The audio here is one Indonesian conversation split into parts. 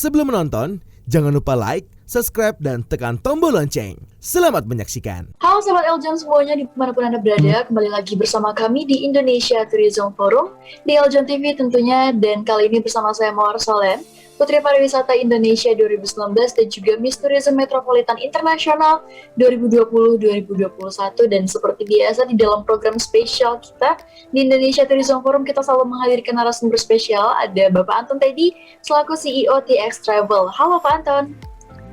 Sebelum menonton, jangan lupa like, subscribe, dan tekan tombol lonceng. Selamat menyaksikan. Halo Sobat Eljon semuanya dimanapun Anda berada, kembali lagi bersama kami di Indonesia Tourism Forum, di Eljon TV tentunya, dan kali ini bersama saya Mawar Solen, Putri Pariwisata Indonesia 2019 dan juga Miss Tourism Metropolitan Internasional 2020-2021. Dan seperti biasa di dalam program spesial kita di Indonesia Tourism Forum, kita selalu menghadirkan narasumber spesial. Ada Bapak Anton Teddy selaku CEO TX Travel. Halo Pak Anton.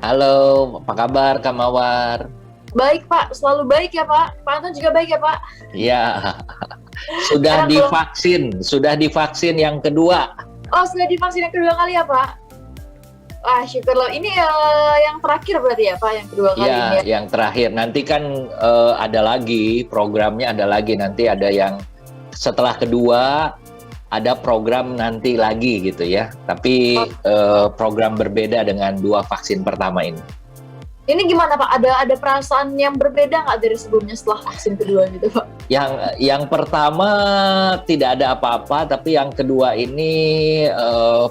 Halo, apa kabar Kak Mawar? Baik Pak, selalu baik ya Pak. Pak Anton juga baik ya Pak? Iya, sudah divaksin yang kedua. Oh, sudah divaksin yang kedua kali ya Pak? Wah, syukurlah. Ini yang terakhir berarti ya Pak, yang kedua kali Iya, ini ya? yang terakhir. Nanti kan ada lagi, programnya ada lagi. Nanti ada yang setelah kedua, ada program nanti lagi gitu ya. Tapi program berbeda dengan dua vaksin pertama ini. Ini gimana Pak? Ada perasaan yang berbeda nggak dari sebelumnya setelah vaksin kedua gitu Pak? Yang pertama tidak ada apa-apa, tapi yang kedua ini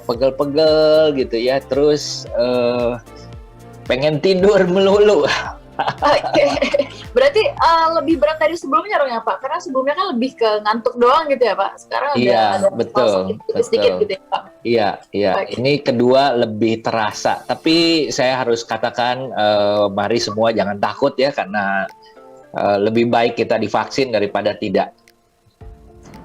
pegel-pegel gitu ya. Terus pengen tidur melulu. Oke. Berarti lebih berat dari sebelumnya dong ya Pak? Karena sebelumnya kan lebih ke ngantuk doang gitu ya Pak. Sekarang ada betul. sedikit gitu ya Pak. Iya. Baik. Ini kedua lebih terasa. Tapi saya harus katakan, mari semua jangan takut ya, karena lebih baik kita divaksin daripada tidak.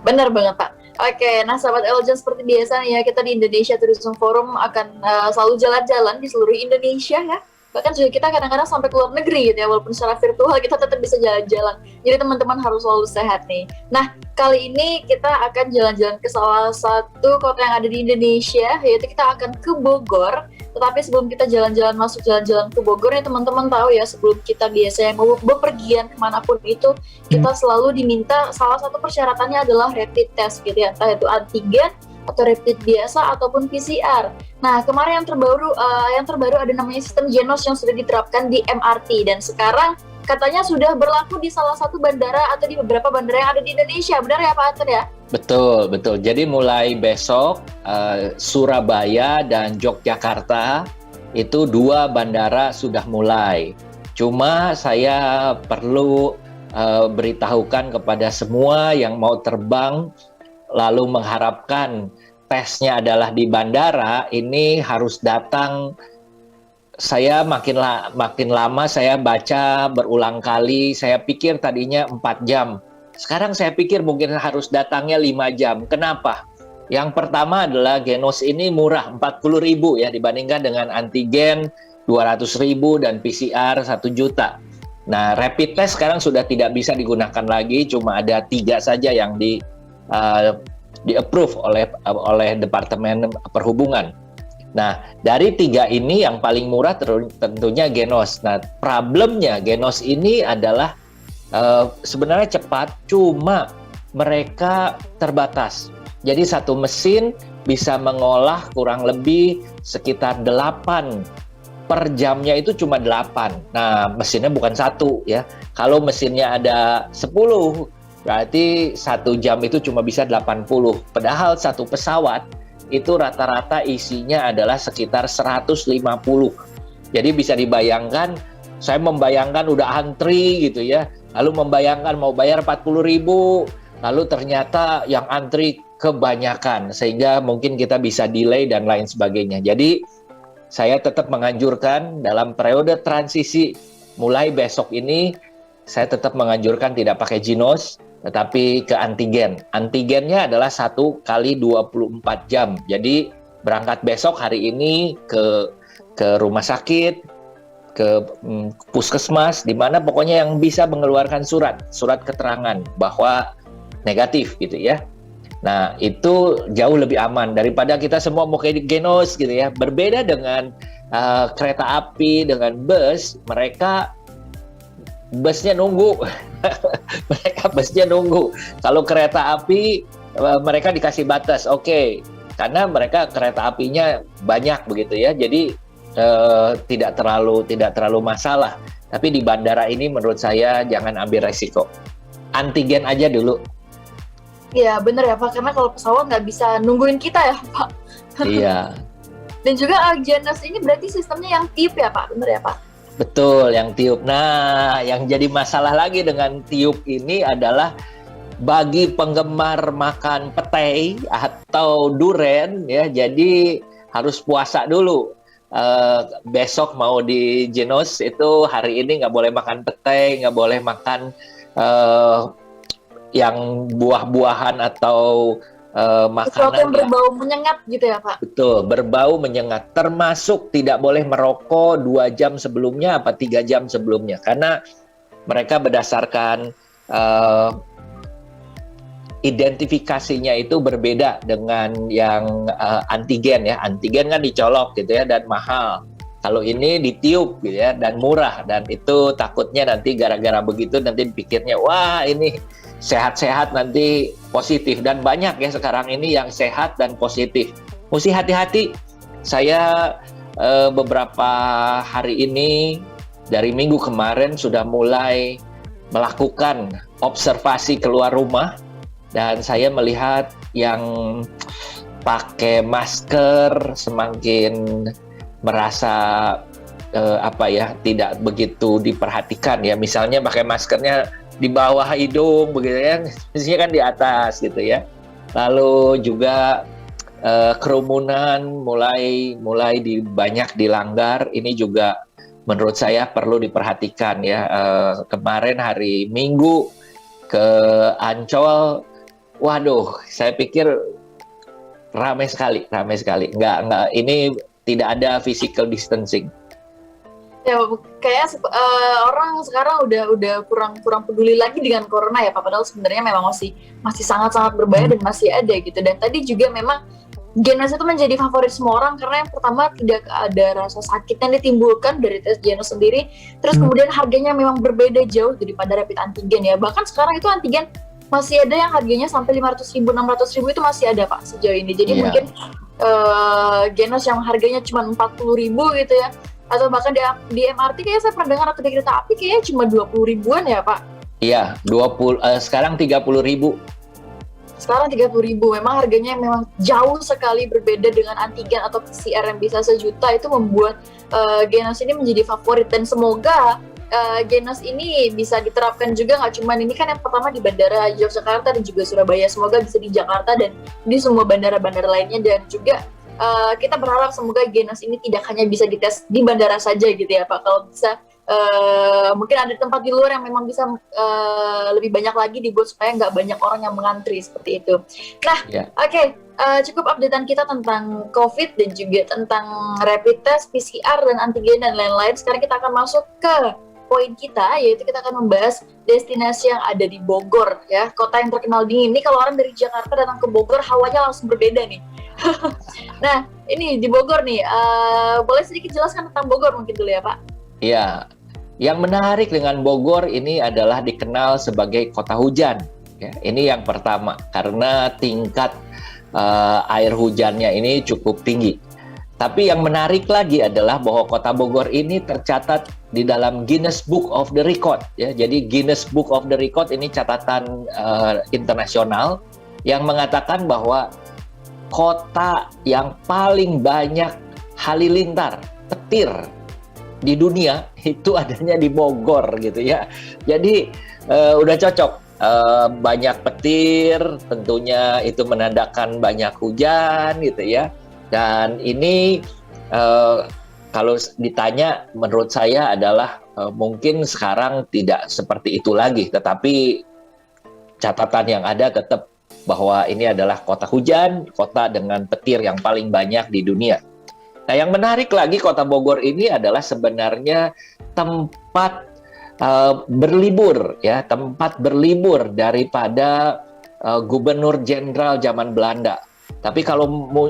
Benar banget Pak. Oke, nah sahabat Eljon, seperti biasa nih ya, kita di Indonesia Tourism Forum akan selalu jalan-jalan di seluruh Indonesia ya. Bahkan juga kita kadang-kadang sampai ke luar negeri gitu ya, walaupun secara virtual kita tetap bisa jalan-jalan. Jadi teman-teman harus selalu sehat nih. Nah, kali ini kita akan jalan-jalan ke salah satu kota yang ada di Indonesia, yaitu kita akan ke Bogor. Tetapi sebelum kita jalan-jalan masuk jalan-jalan ke Bogor ya, teman-teman tahu ya, sebelum kita biasanya mau bepergian kemanapun itu, kita selalu diminta salah satu persyaratannya adalah rapid test gitu ya, entah itu antigen atau rapid biasa ataupun PCR. Nah, kemarin yang terbaru ada namanya sistem Genos yang sudah diterapkan di MRT, dan sekarang katanya sudah berlaku di salah satu bandara atau di beberapa bandara yang ada di Indonesia. Benar ya Pak Anton ya? Betul. Jadi mulai besok Surabaya dan Yogyakarta itu dua bandara sudah mulai. Cuma saya perlu beritahukan kepada semua yang mau terbang lalu mengharapkan tesnya adalah di bandara, ini harus datang. Saya makin lama saya baca berulang kali, saya pikir tadinya 4 jam. Sekarang saya pikir mungkin harus datangnya 5 jam. Kenapa? Yang pertama adalah Genos ini murah, 40.000 ya, dibandingkan dengan antigen 200.000 dan PCR 1 juta. Nah, rapid test sekarang sudah tidak bisa digunakan lagi, cuma ada 3 saja yang di-approve oleh Departemen Perhubungan. Nah, dari 3 ini yang paling murah tentunya Genos. Nah, problemnya Genos ini adalah sebenarnya cepat, cuma mereka terbatas. Jadi satu mesin bisa mengolah kurang lebih sekitar 8 per jamnya, itu cuma 8. Nah, mesinnya bukan 1 ya. Kalau mesinnya ada 10, berarti 1 jam itu cuma bisa 80. Padahal satu pesawat itu rata-rata isinya adalah sekitar 150. Jadi bisa dibayangkan, saya membayangkan udah antri gitu ya. Lalu membayangkan mau bayar 40.000, lalu ternyata yang antri kebanyakan. Sehingga mungkin kita bisa delay dan lain sebagainya. Jadi saya tetap menganjurkan dalam periode transisi mulai besok ini, saya tetap menganjurkan tidak pakai Genos, tetapi ke antigen. Antigennya adalah 1 kali 24 jam. Jadi berangkat besok hari ini ke rumah sakit, ke puskesmas, di mana pokoknya yang bisa mengeluarkan surat keterangan bahwa negatif gitu ya. Nah, itu jauh lebih aman daripada kita semua mau kayak Genos gitu ya. Berbeda dengan kereta api, dengan bus, busnya nunggu. Mereka busnya nunggu. Kalau kereta api mereka dikasih batas, oke. Karena mereka kereta apinya banyak begitu ya. Jadi tidak terlalu masalah. Tapi di bandara ini menurut saya jangan ambil resiko. Antigen aja dulu. Iya bener ya Pak, karena kalau pesawat nggak bisa nungguin kita ya Pak. Iya. Dan juga Genos ini berarti sistemnya yang tiup ya Pak, benar ya Pak? Betul, yang tiup. Nah, yang jadi masalah lagi dengan tiup ini adalah bagi penggemar makan petai atau duren ya, jadi harus puasa dulu. Besok mau di Genos itu hari ini nggak boleh makan petai, nggak boleh makan yang buah-buahan atau Sesuatu yang makanan berbau menyengat gitu ya Pak? betul, berbau menyengat. Termasuk tidak boleh merokok 2 jam sebelumnya apa 3 jam sebelumnya. Karena mereka berdasarkan identifikasinya itu berbeda dengan yang antigen ya. Antigen kan dicolok gitu ya dan mahal. Kalau ini ditiup gitu ya dan murah, dan itu takutnya nanti gara-gara begitu nanti pikirnya wah ini sehat-sehat nanti positif, dan banyak ya sekarang ini yang sehat dan positif. Mesti hati-hati. Saya beberapa hari ini dari minggu kemarin sudah mulai melakukan observasi keluar rumah, dan saya melihat yang pakai masker semakin merasa tidak begitu diperhatikan ya. Misalnya pakai maskernya di bawah hidung begitu ya, mestinya kan di atas gitu ya. Lalu juga kerumunan mulai banyak dilanggar. Ini juga menurut saya perlu diperhatikan ya. Kemarin hari Minggu ke Ancol, waduh, saya pikir ramai sekali. Nggak, ini tidak ada physical distancing. Ya, kayak orang sekarang udah kurang peduli lagi dengan corona ya Pak. Padahal sebenarnya memang masih sangat-sangat berbahaya dan masih ada gitu. Dan tadi juga memang Genos itu menjadi favorit semua orang karena yang pertama tidak ada rasa sakit yang ditimbulkan dari tes Genos sendiri. Terus kemudian harganya memang berbeda jauh daripada rapid antigen ya. Bahkan sekarang itu antigen masih ada yang harganya sampai 500.000, 600.000 itu masih ada Pak sejauh ini. Jadi mungkin Genos yang harganya cuma 40.000 gitu ya, atau bahkan di MRT kayaknya saya pernah dengar, atau di kereta api kayaknya cuma 20.000-an ya Pak? Iya, 20, sekarang 30.000. Sekarang 30.000, memang harganya memang jauh sekali berbeda dengan antigen atau PCR yang bisa sejuta. Itu membuat Genos ini menjadi favorit, dan semoga Genos ini bisa diterapkan juga, nggak cuma ini kan yang pertama di Bandara Yogyakarta dan juga Surabaya, semoga bisa di Jakarta dan di semua bandara-bandara lainnya. Dan juga kita berharap semoga Genos ini tidak hanya bisa dites di bandara saja gitu ya Pak. Kalau bisa mungkin ada tempat di luar yang memang bisa lebih banyak lagi dibuat supaya nggak banyak orang yang mengantri seperti itu. Nah, Oke, cukup updatean kita tentang COVID dan juga tentang rapid test, PCR dan antigen dan lain-lain. Sekarang kita akan masuk ke poin kita, yaitu kita akan membahas destinasi yang ada di Bogor ya, kota yang terkenal dingin. Ini kalau orang dari Jakarta datang ke Bogor, hawanya langsung berbeda nih. Nah, ini di Bogor nih, boleh sedikit jelaskan tentang Bogor mungkin dulu ya Pak? Iya, yang menarik dengan Bogor ini adalah dikenal sebagai kota hujan. Ya, ini yang pertama, karena tingkat air hujannya ini cukup tinggi. Tapi yang menarik lagi adalah bahwa kota Bogor ini tercatat di dalam Guinness Book of the Record. Ya, jadi Guinness Book of the Record ini catatan internasional yang mengatakan bahwa kota yang paling banyak halilintar, petir di dunia itu adanya di Bogor gitu ya. Jadi udah cocok, banyak petir, tentunya itu menandakan banyak hujan gitu ya. Dan ini kalau ditanya, menurut saya adalah mungkin sekarang tidak seperti itu lagi, tetapi catatan yang ada tetap bahwa ini adalah kota hujan, kota dengan petir yang paling banyak di dunia. Nah, yang menarik lagi kota Bogor ini adalah sebenarnya tempat berlibur ya, tempat berlibur daripada gubernur jenderal zaman Belanda. Tapi kalau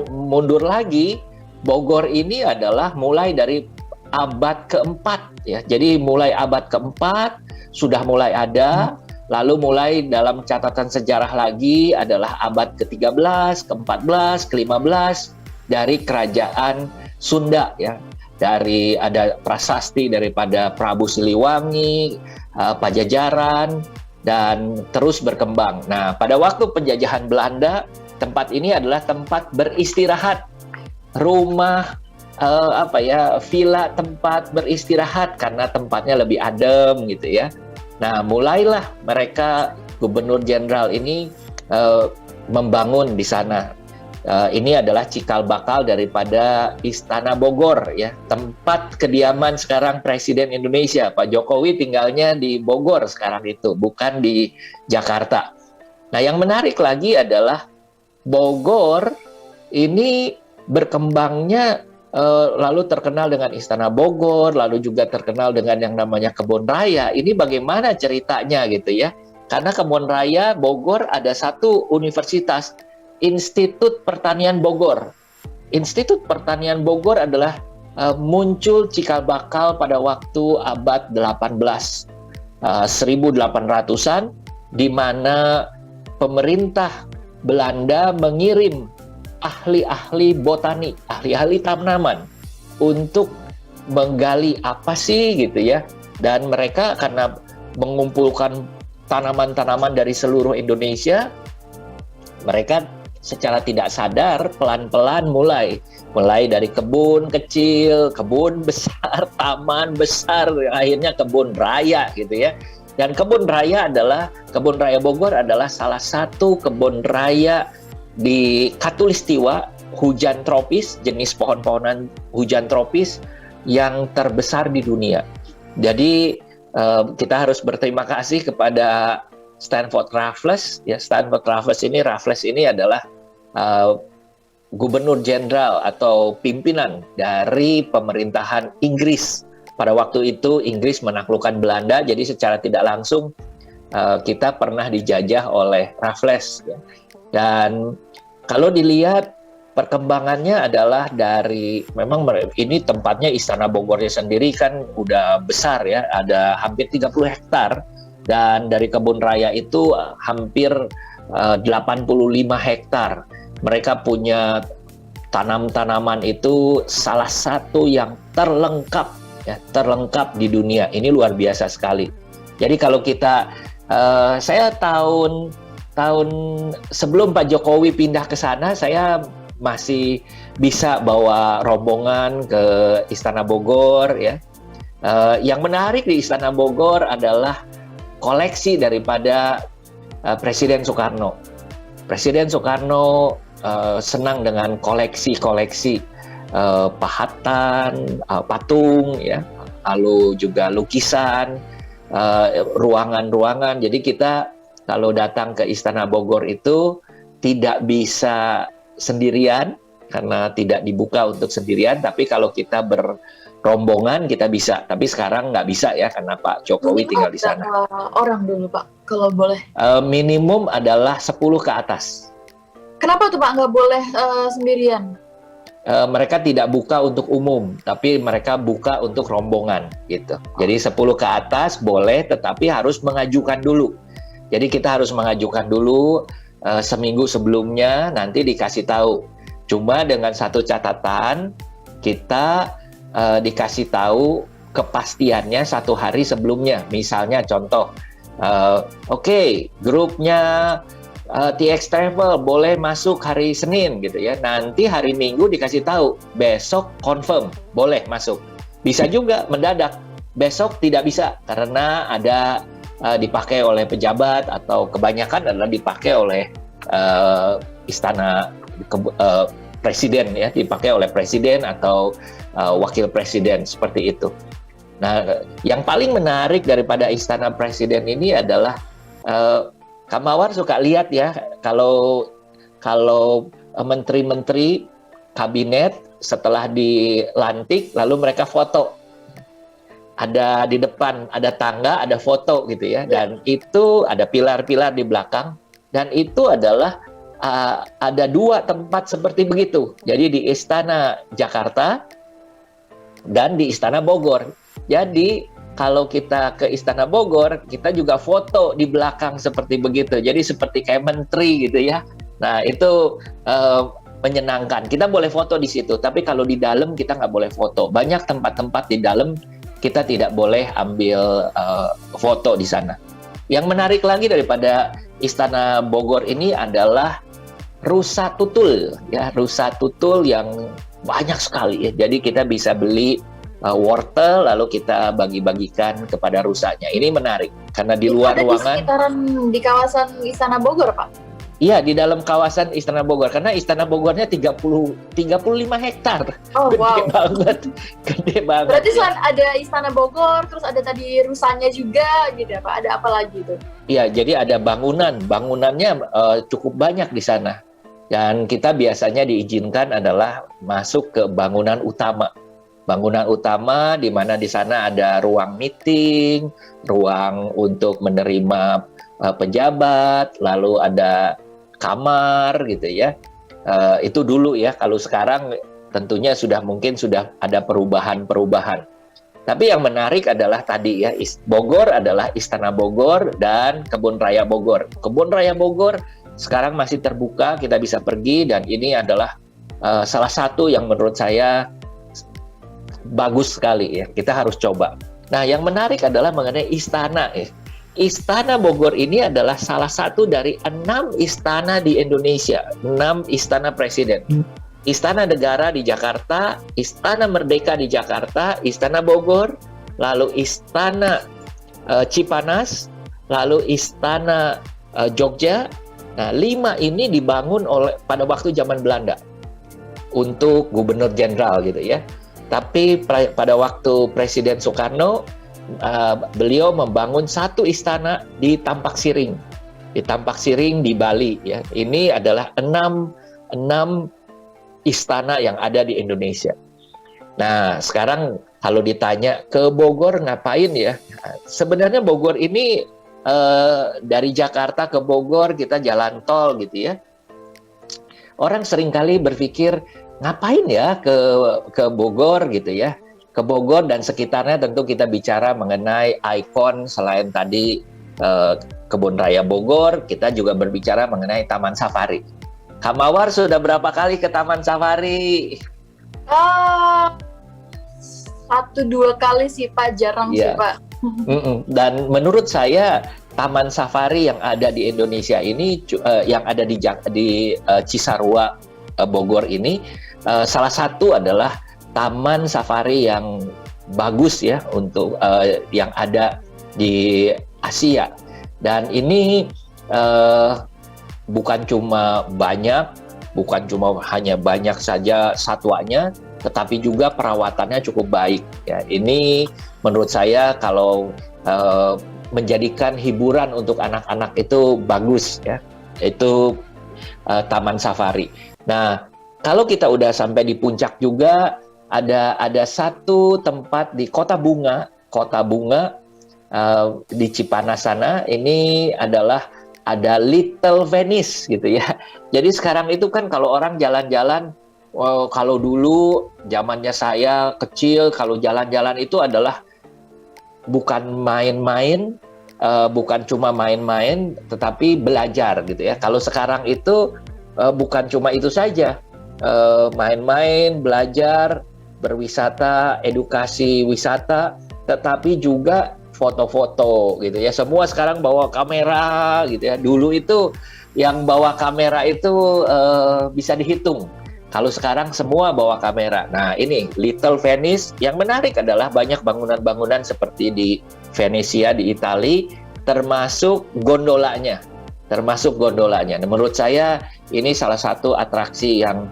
mundur lagi, Bogor ini adalah mulai dari abad keempat ya. Jadi mulai abad keempat sudah mulai ada, lalu mulai dalam catatan sejarah lagi adalah abad ke-13, ke-14, ke-15 dari kerajaan Sunda ya. Dari ada prasasti daripada Prabu Siliwangi, Pajajaran, dan terus berkembang. Nah, pada waktu penjajahan Belanda, tempat ini adalah tempat beristirahat, rumah villa tempat beristirahat karena tempatnya lebih adem gitu ya. Nah, mulailah mereka Gubernur Jenderal ini membangun di sana. Ini adalah cikal bakal daripada Istana Bogor ya, tempat kediaman sekarang Presiden Indonesia. Pak Jokowi tinggalnya di Bogor sekarang itu, bukan di Jakarta. Nah, yang menarik lagi adalah Bogor ini berkembangnya lalu terkenal dengan Istana Bogor, lalu juga terkenal dengan yang namanya Kebun Raya. Ini bagaimana ceritanya gitu ya? Karena Kebun Raya Bogor ada satu universitas, Institut Pertanian Bogor. Institut Pertanian Bogor adalah muncul cikal bakal pada waktu abad 18, 1800-an, di mana pemerintah Belanda mengirim ahli-ahli botani, ahli-ahli tanaman untuk menggali apa sih gitu ya. Dan mereka karena mengumpulkan tanaman-tanaman dari seluruh Indonesia, mereka secara tidak sadar pelan-pelan mulai dari kebun kecil, kebun besar, taman besar, akhirnya kebun raya gitu ya. Dan kebun raya Bogor adalah salah satu kebun raya di Katulistiwa, hujan tropis, jenis pohon-pohonan hujan tropis yang terbesar di dunia. Jadi kita harus berterima kasih kepada Stanford Raffles ya. Raffles ini adalah Gubernur Jenderal atau pimpinan dari pemerintahan Inggris. Pada waktu itu Inggris menaklukkan Belanda, jadi secara tidak langsung kita pernah dijajah oleh Raffles ya. Dan kalau dilihat perkembangannya adalah memang ini tempatnya Istana Bogornya sendiri kan udah besar ya, ada hampir 30 hektar, dan dari kebun raya itu hampir 85 hektar. Mereka punya tanaman itu salah satu yang terlengkap di dunia. Ini luar biasa sekali. Jadi kalau kita saya tahun sebelum Pak Jokowi pindah ke sana, saya masih bisa bawa rombongan ke Istana Bogor ya. Yang menarik di Istana Bogor adalah koleksi daripada Presiden Soekarno. Presiden Soekarno senang dengan koleksi-koleksi pahatan, patung ya, lalu juga lukisan, ruangan-ruangan. Jadi kita kalau datang ke Istana Bogor itu tidak bisa sendirian karena tidak dibuka untuk sendirian, tapi kalau kita berrombongan kita bisa. Tapi sekarang nggak bisa ya karena Pak Jokowi tinggal di sana. Orang dulu Pak, kalau boleh? Minimum adalah 10 ke atas. Kenapa tuh Pak nggak boleh sendirian? Mereka tidak buka untuk umum, tapi mereka buka untuk rombongan gitu. Jadi 10 ke atas boleh, tetapi harus mengajukan dulu. Jadi kita harus mengajukan dulu seminggu sebelumnya, nanti dikasih tahu. Cuma dengan satu catatan, kita dikasih tahu kepastiannya 1 hari sebelumnya. Misalnya contoh, oke, grupnya TX Travel boleh masuk hari Senin gitu ya. Nanti hari Minggu dikasih tahu, besok confirm boleh masuk. Bisa juga mendadak, besok tidak bisa karena ada dipakai oleh pejabat atau kebanyakan adalah dipakai oleh istana presiden ya, dipakai oleh presiden atau wakil presiden seperti itu. Nah, yang paling menarik daripada istana presiden ini adalah Kak Mawar suka lihat ya, kalau menteri-menteri kabinet setelah dilantik lalu mereka foto. Ada di depan, ada tangga, ada foto gitu ya. Dan itu ada pilar-pilar di belakang. Dan itu adalah ada 2 tempat seperti begitu. Jadi di Istana Jakarta dan di Istana Bogor. Jadi kalau kita ke Istana Bogor, kita juga foto di belakang seperti begitu. Jadi seperti kayak menteri gitu ya. Nah itu menyenangkan. Kita boleh foto di situ, tapi kalau di dalam kita nggak boleh foto. Banyak tempat-tempat di dalam kita tidak boleh ambil foto di sana. Yang menarik lagi daripada Istana Bogor ini adalah rusa tutul, ya, rusa tutul yang banyak sekali ya. Jadi kita bisa beli wortel lalu kita bagi-bagikan kepada rusanya. Ini menarik karena di luar ada ruangan. di sekitaran di kawasan Istana Bogor, Pak. Iya, di dalam kawasan Istana Bogor. Karena Istana Bogornya 35 hektar. Oh, Gede wow. banget. Gede banget. Berarti ya. selain ada Istana Bogor, terus ada tadi rusanya juga gitu ya, Pak. Ada apa lagi tuh? Iya, jadi ada bangunan. Bangunannya cukup banyak di sana. Dan kita biasanya diizinkan adalah masuk ke bangunan utama. Bangunan utama di mana di sana ada ruang meeting, ruang untuk menerima pejabat, lalu ada kamar gitu ya. Itu dulu ya. Kalau sekarang tentunya mungkin sudah ada perubahan-perubahan. Tapi yang menarik adalah tadi ya, Bogor adalah Istana Bogor dan Kebun Raya Bogor. Kebun Raya Bogor sekarang masih terbuka, kita bisa pergi, dan ini adalah salah satu yang menurut saya bagus sekali ya. Kita harus coba. Nah, yang menarik adalah mengenai istana ya. Istana Bogor ini adalah salah satu dari 6 istana di Indonesia, 6 istana presiden. Istana Negara di Jakarta, Istana Merdeka di Jakarta, Istana Bogor, lalu Istana Cipanas, lalu Istana Jogja. Nah, 5 ini dibangun pada waktu zaman Belanda untuk gubernur jenderal gitu ya. Tapi pada waktu Presiden Soekarno, beliau membangun 1 istana di Tampak Siring, di Bali ya. Ini adalah 6 istana yang ada di Indonesia. Nah, sekarang kalau ditanya ke Bogor ngapain ya? Sebenarnya Bogor ini dari Jakarta ke Bogor kita jalan tol gitu ya. Orang seringkali berpikir ngapain ya ke Bogor gitu ya. Ke Bogor dan sekitarnya tentu kita bicara mengenai ikon selain tadi Kebun Raya Bogor, kita juga berbicara mengenai Taman Safari. Kak Mawar sudah berapa kali ke Taman Safari? 1-2 kali sih, Pak, jarang sih, Pak. Dan menurut saya Taman Safari yang ada di Indonesia ini, yang ada di Cisarua Bogor ini, salah satu adalah Taman Safari yang bagus ya untuk yang ada di Asia. Dan ini bukan cuma hanya banyak saja satwanya, tetapi juga perawatannya cukup baik. Ya, ini menurut saya kalau menjadikan hiburan untuk anak-anak itu bagus ya. Itu Taman Safari. Nah, kalau kita udah sampai di puncak juga ada satu tempat di Kota Bunga di Cipanas sana. Ini adalah ada Little Venice gitu ya. Jadi sekarang itu kan kalau orang jalan-jalan, kalau dulu zamannya saya kecil, kalau jalan-jalan itu adalah bukan main-main, bukan cuma main-main, tetapi belajar gitu ya. Kalau sekarang itu bukan cuma itu saja, main-main, belajar, berwisata, edukasi wisata, tetapi juga foto-foto gitu ya. Semua sekarang bawa kamera gitu ya. Dulu itu yang bawa kamera itu bisa dihitung. Kalau sekarang semua bawa kamera. Nah, ini Little Venice. Yang menarik adalah banyak bangunan-bangunan seperti di Venesia di Italia, termasuk gondolanya. Nah, menurut saya ini salah satu atraksi yang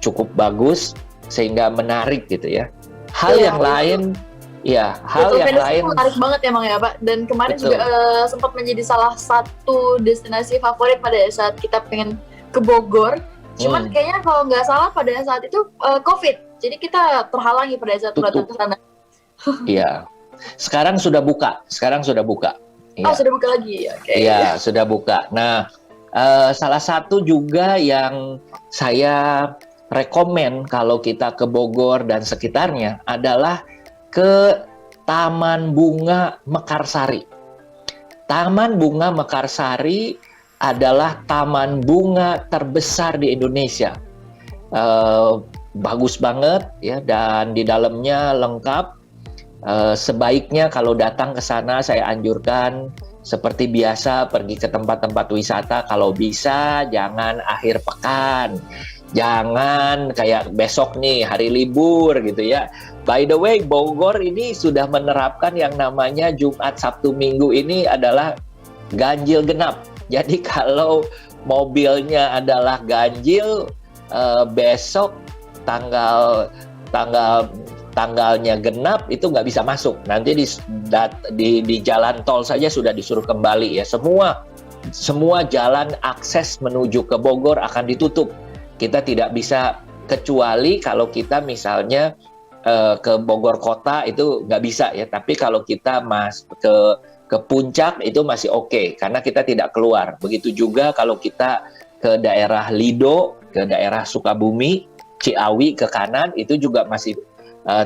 cukup bagus sehingga menarik gitu ya. Hal yang lain menarik banget emang ya, Pak. Dan kemarin juga sempat menjadi salah satu destinasi favorit pada saat kita pengen ke Bogor. Cuman kayaknya kalau nggak salah pada saat itu COVID. Jadi kita terhalangi pada saat datang ke sana. Iya. Sekarang sudah buka. Ya. Oh, sudah buka lagi. Oke. Iya, sudah buka. Nah, salah satu juga yang saya rekomen kalau kita ke Bogor dan sekitarnya adalah ke Taman Bunga Mekarsari. Taman Bunga Mekarsari adalah taman bunga terbesar di Indonesia. Bagus banget ya, dan di dalamnya lengkap. Sebaiknya kalau datang ke sana saya anjurkan seperti biasa pergi ke tempat-tempat wisata. Kalau bisa jangan akhir pekan. Jangan kayak besok nih hari libur gitu ya. By the way, Bogor ini sudah menerapkan yang namanya Jumat, Sabtu, Minggu ini adalah ganjil genap. Jadi kalau mobilnya adalah ganjil, besok tanggal tanggalnya genap itu nggak bisa masuk. Nanti di jalan tol saja sudah disuruh kembali ya. Semua jalan akses menuju ke Bogor akan ditutup. Kita tidak bisa, kecuali kalau kita misalnya ke Bogor kota itu nggak bisa ya. Tapi kalau kita ke puncak itu masih oke, karena kita tidak keluar. Begitu juga kalau kita ke daerah Lido, ke daerah Sukabumi, Ciawi ke kanan itu juga masih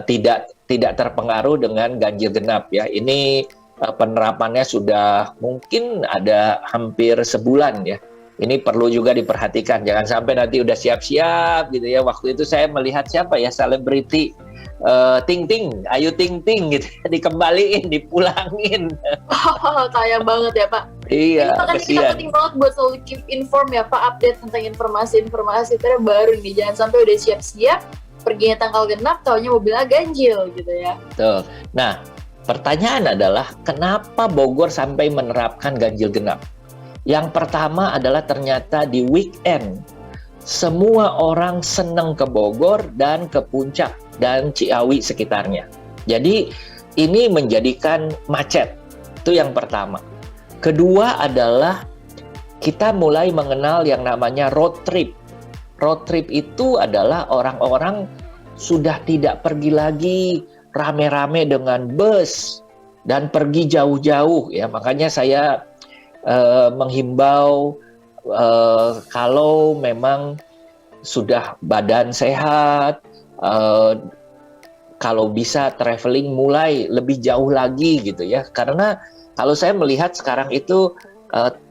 tidak terpengaruh dengan ganjil genap ya. Ini penerapannya sudah mungkin ada hampir sebulan ya. Ini perlu juga diperhatikan, jangan sampai nanti udah siap-siap gitu ya. Waktu itu saya melihat siapa ya, selebriti Ting Ting, Ayu Ting Ting gitu, dikembaliin, dipulangin. Sayang banget ya Pak. Iya, Makanya kita kesian. penting banget buat selalu keep inform ya Pak, update tentang informasi-informasi terbaru nih. Jangan sampai udah siap-siap, perginya tanggal genap, taunya mobilnya ganjil gitu ya. Betul. Nah, pertanyaan adalah kenapa Bogor sampai menerapkan ganjil genap? Yang pertama adalah ternyata di weekend semua orang senang ke Bogor dan ke Puncak dan Ciawi sekitarnya. Jadi ini menjadikan macet. Itu yang pertama. Kedua adalah kita mulai mengenal yang namanya road trip. Road trip itu adalah orang-orang sudah tidak pergi lagi rame-rame dengan bus dan pergi jauh-jauh ya. Makanya saya menghimbau kalau memang sudah badan sehat, kalau bisa traveling mulai lebih jauh lagi gitu ya. Karena kalau saya melihat sekarang itu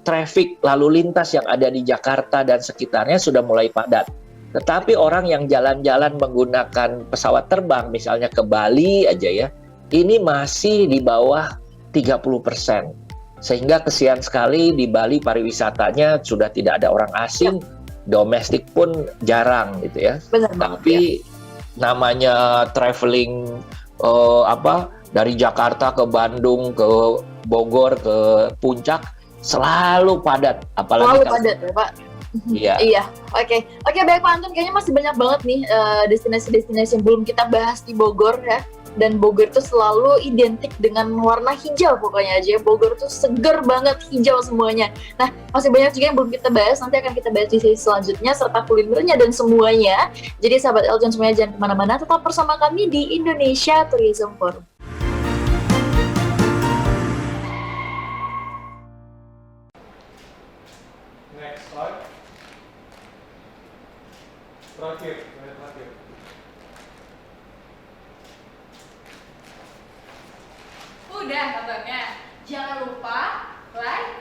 traffic lalu lintas yang ada di Jakarta dan sekitarnya sudah mulai padat. Tetapi orang yang jalan-jalan menggunakan pesawat terbang misalnya ke Bali aja ya, ini masih di bawah 30%. Sehingga kesian sekali di Bali pariwisatanya sudah tidak ada orang asing, domestik pun jarang gitu ya. Benar banget. Tapi namanya traveling dari Jakarta ke Bandung, ke Bogor, ke Puncak selalu padat. Apalagi Selalu padat ya Pak. Iya. Iya, oke, baik Pak Antun, kayaknya masih banyak banget nih destinasi-destinasi yang belum kita bahas di Bogor ya. Dan Bogor itu selalu identik dengan warna hijau pokoknya aja. Bogor tuh seger banget, hijau semuanya. Nah, masih banyak juga yang belum kita bahas, nanti akan kita bahas di sesi selanjutnya, serta kulinernya dan semuanya. Jadi sahabat Eljon semuanya jangan kemana-mana, tetap bersama kami di Indonesia Tourism Forum. Next slide. Terakhir. Udah nontonnya? Jangan lupa like,